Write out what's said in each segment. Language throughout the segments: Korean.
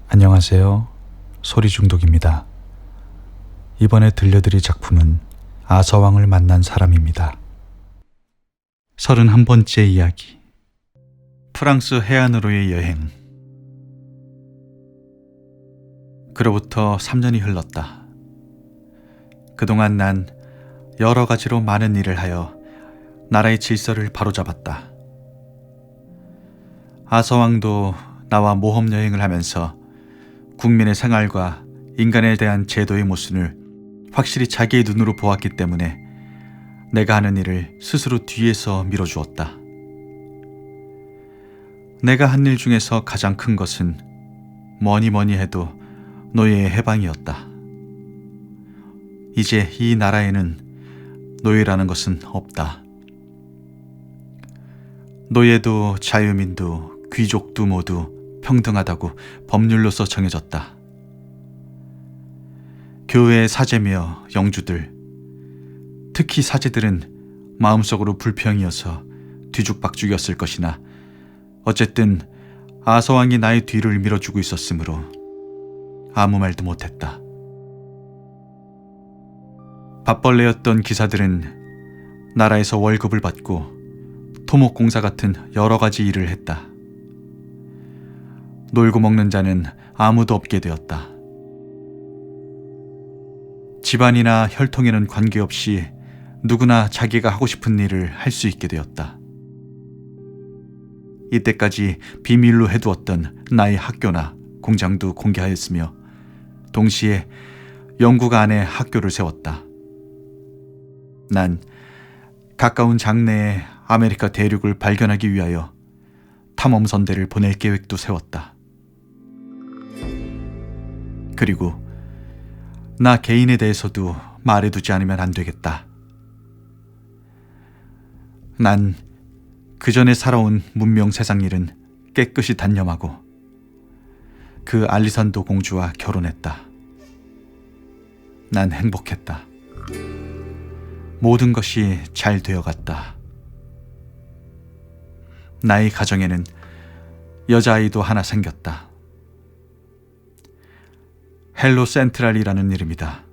안녕하세요. 소리중독입니다. 이번에 들려드릴 작품은 아서왕을 만난 사람입니다. 31번째 이야기. 프랑스 해안으로의 여행. 그로부터 3년이 흘렀다. 그동안 난 여러 가지로 많은 일을 하여 나라의 질서를 바로잡았다. 아서왕도 나와 모험 여행을 하면서 국민의 생활과 인간에 대한 제도의 모순을 확실히 자기의 눈으로 보았기 때문에 내가 하는 일을 스스로 뒤에서 밀어주었다. 내가 한 일 중에서 가장 큰 것은 뭐니 해도 노예의 해방이었다. 이제 이 나라에는 노예라는 것은 없다. 노예도 자유민도 귀족도 모두 평등하다고 법률로서 정해졌다. 교회의 사제며 영주들, 특히 사제들은 마음속으로 불평이어서 뒤죽박죽이었을 것이나 어쨌든 아서왕이 나의 뒤를 밀어주고 있었으므로 아무 말도 못했다. 밥벌레였던 기사들은 나라에서 월급을 받고 토목공사 같은 여러 가지 일을 했다. 놀고 먹는 자는 아무도 없게 되었다. 집안이나 혈통에는 관계없이 누구나 자기가 하고 싶은 일을 할 수 있게 되었다. 이때까지 비밀로 해두었던 나의 학교나 공장도 공개하였으며 동시에 영국 안에 학교를 세웠다. 난 가까운 장래에 아메리카 대륙을 발견하기 위하여 탐험선대를 보낼 계획도 세웠다. 그리고 나 개인에 대해서도 말해두지 않으면 안 되겠다. 난 그전에 살아온 문명 세상 일은 깨끗이 단념하고 그 알리산도 공주와 결혼했다. 난 행복했다. 모든 것이 잘 되어갔다. 나의 가정에는 여자아이도 하나 생겼다. 헬로 센트랄이라는 이름이다.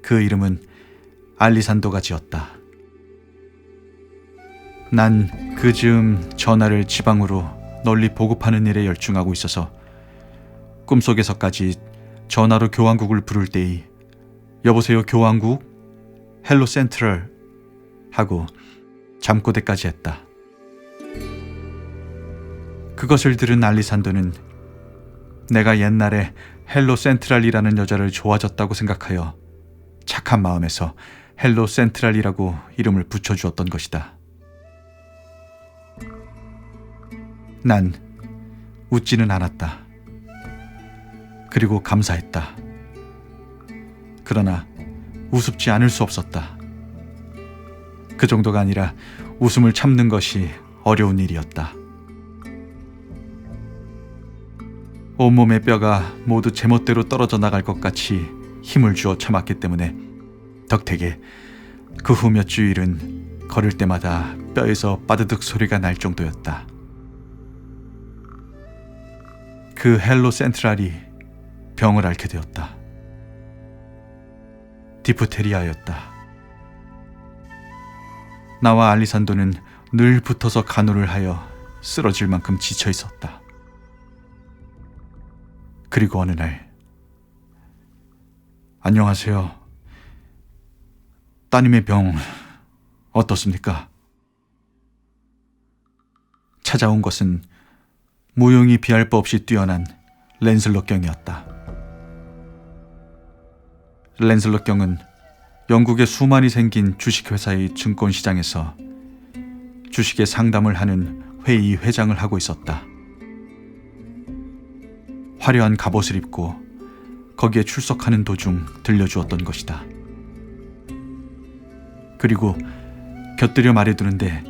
그 이름은 알리산도가 지었다. 난 그 즈음 전하를 지방으로 널리 보급하는 일에 열중하고 있어서 꿈속에서까지 전화로 교황국을 부를 때의 여보세요 교황국? 헬로 센트럴 하고 잠꼬대까지 했다. 그것을 들은 알리산도는 내가 옛날에 헬로 센트랄이라는 여자를 좋아졌다고 생각하여 착한 마음에서 헬로 센트랄이라고 이름을 붙여주었던 것이다. 난 웃지는 않았다. 그리고 감사했다. 그러나 우습지 않을 수 없었다. 그 정도가 아니라 웃음을 참는 것이 어려운 일이었다. 온몸의 뼈가 모두 제멋대로 떨어져 나갈 것 같이 힘을 주어 참았기 때문에 덕택에 그 후 몇 주일은 걸을 때마다 뼈에서 빠드득 소리가 날 정도였다. 그 헬로 센트랄이 병을 앓게 되었다. 디프테리아였다. 나와 알리산도는 늘 붙어서 간호를 하여 쓰러질 만큼 지쳐 있었다. 그리고 어느 날, 안녕하세요. 따님의 병 어떻습니까? 찾아온 것은 무용이 비할 바 없이 뛰어난 랜슬롯 경이었다. 랜슬롯 경은 영국에 수많이 생긴 주식회사의 증권시장에서 주식의 상담을 하는 회의 회장을 하고 있었다. 화려한 갑옷을 입고 거기에 출석하는 도중 들려주었던 것이다. 그리고 곁들여 말해두는데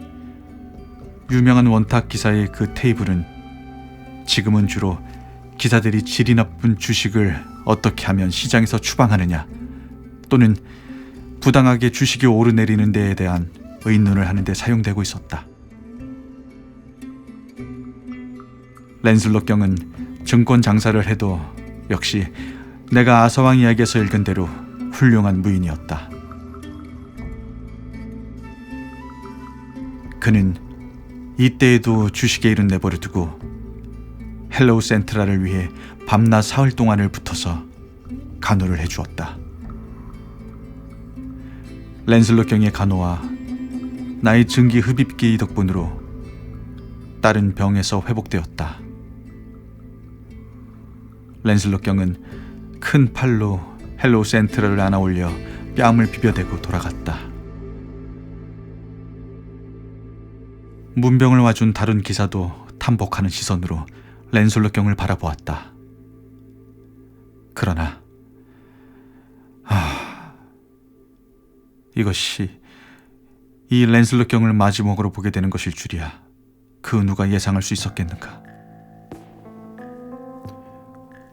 유명한 원탁 기사의 그 테이블은 지금은 주로 기사들이 질이 나쁜 주식을 어떻게 하면 시장에서 추방하느냐 또는 부당하게 주식이 오르내리는 데에 대한 의논을 하는 데 사용되고 있었다. 랜슬롯 경은 증권 장사를 해도 역시 내가 아서왕 이야기에서 읽은 대로 훌륭한 무인이었다. 그는 이때에도 주식의 일은 내버려 두고 헬로우 센트럴을 위해 밤낮 사흘 동안을 붙어서 간호를 해주었다. 랜슬롯 경의 간호와 나의 증기 흡입기 덕분으로 딸은 병에서 회복되었다. 랜슬롯 경은 큰 팔로 헬로우 센트럴을 안아 올려 뺨을 비벼대고 돌아갔다. 문병을 와준 다른 기사도 탐복하는 시선으로 랜슬롯 경을 바라보았다. 그러나 이것이 이 랜슬롯 경을 마지막으로 보게 되는 것일 줄이야 그 누가 예상할 수 있었겠는가.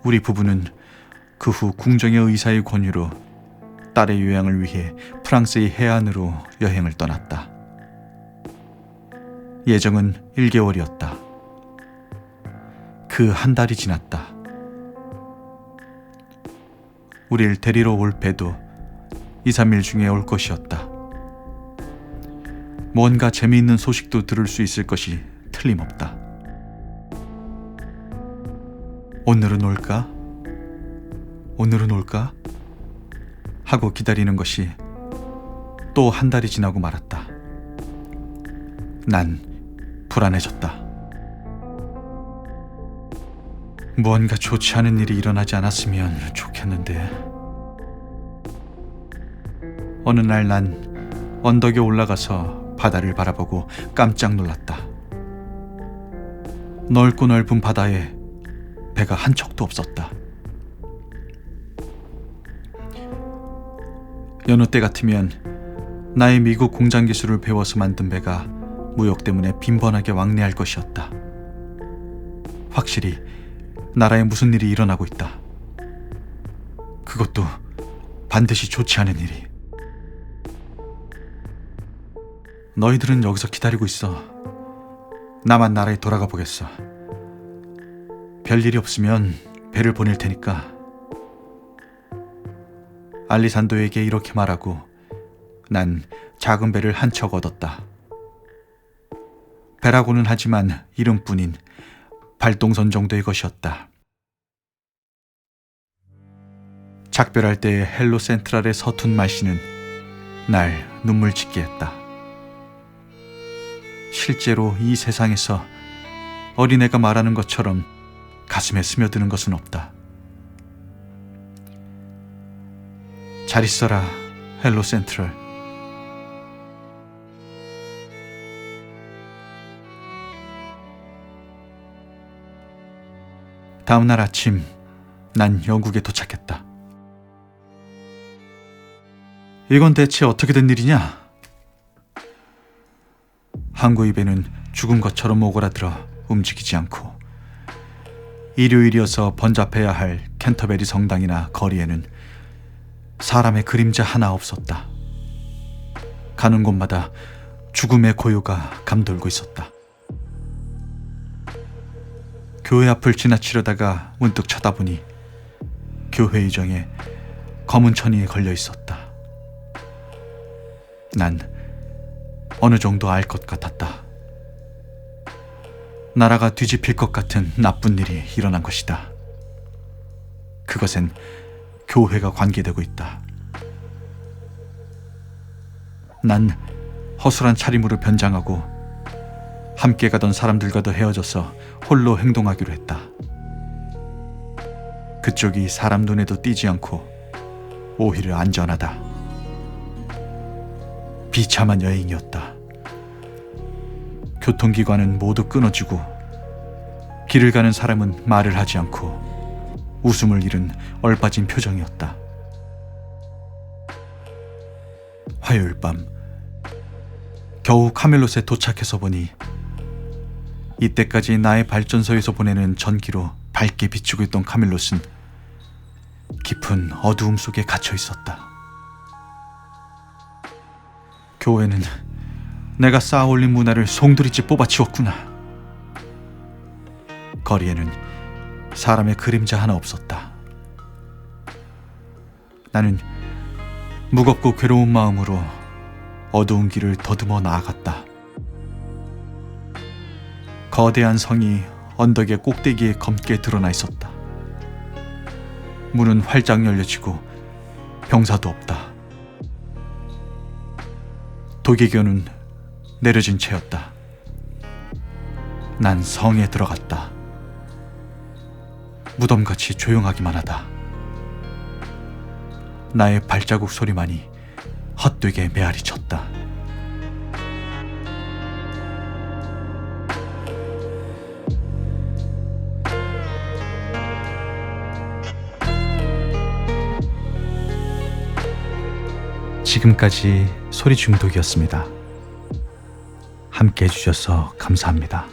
우리 부부는 그 후 궁정의 의사의 권유로 딸의 요양을 위해 프랑스의 해안으로 여행을 떠났다. 예정은 1개월이었다. 그 한 달이 지났다. 우릴 데리러 올 배도 2, 3일 중에 올 것이었다. 뭔가 재미있는 소식도 들을 수 있을 것이 틀림없다. 오늘은 올까? 오늘은 올까? 하고 기다리는 것이 또 한 달이 지나고 말았다. 난 불안해졌다. 무언가 좋지 않은 일이 일어나지 않았으면 좋겠는데. 어느 날 난 언덕에 올라가서 바다를 바라보고 깜짝 놀랐다. 넓고 넓은 바다에 배가 한 척도 없었다. 여느 때 같으면 나의 미국 공장 기술을 배워서 만든 배가 무역 때문에 빈번하게 왕래할 것이었다. 확실히 나라에 무슨 일이 일어나고 있다. 그것도 반드시 좋지 않은 일이. 너희들은 여기서 기다리고 있어. 나만 나라에 돌아가 보겠어. 별일이 없으면 배를 보낼 테니까. 알리산도에게 이렇게 말하고 난 작은 배를 한 척 얻었다. 배라고는 하지만 이름뿐인 발동선 정도의 것이었다. 작별할 때의 헬로 센트럴의 서툰 말씨는 날 눈물 짓게 했다. 실제로 이 세상에서 어린애가 말하는 것처럼 가슴에 스며드는 것은 없다. 잘 있어라, 헬로 센트럴. 다음 날 아침, 난 영국에 도착했다. 이건 대체 어떻게 된 일이냐? 항구의 배는 죽은 것처럼 오그라들어 움직이지 않고 일요일이어서 번잡해야 할 캔터베리 성당이나 거리에는 사람의 그림자 하나 없었다. 가는 곳마다 죽음의 고요가 감돌고 있었다. 교회 앞을 지나치려다가 문득 쳐다보니 교회 의정에 검은 천이 걸려 있었다. 난 어느 정도 알 것 같았다. 나라가 뒤집힐 것 같은 나쁜 일이 일어난 것이다. 그것엔 교회가 관계되고 있다. 난 허술한 차림으로 변장하고 함께 가던 사람들과도 헤어져서 홀로 행동하기로 했다. 그쪽이 사람 눈에도 띄지 않고 오히려 안전하다. 비참한 여행이었다. 교통기관은 모두 끊어지고 길을 가는 사람은 말을 하지 않고 웃음을 잃은 얼빠진 표정이었다. 화요일 밤 겨우 카멜롯에 도착해서 보니 이때까지 나의 발전소에서 보내는 전기로 밝게 비추고 있던 카멜롯은 깊은 어두움 속에 갇혀 있었다. 교회는 내가 쌓아올린 문화를 송두리째 뽑아치웠구나. 거리에는 사람의 그림자 하나 없었다. 나는 무겁고 괴로운 마음으로 어두운 길을 더듬어 나아갔다. 거대한 성이 언덕의 꼭대기에 검게 드러나 있었다. 문은 활짝 열려지고 병사도 없다. 도개교는 내려진 채였다. 난 성에 들어갔다. 무덤같이 조용하기만 하다. 나의 발자국 소리만이 헛되게 메아리 쳤다. 지금까지 소리 중독이었습니다. 함께 해주셔서 감사합니다.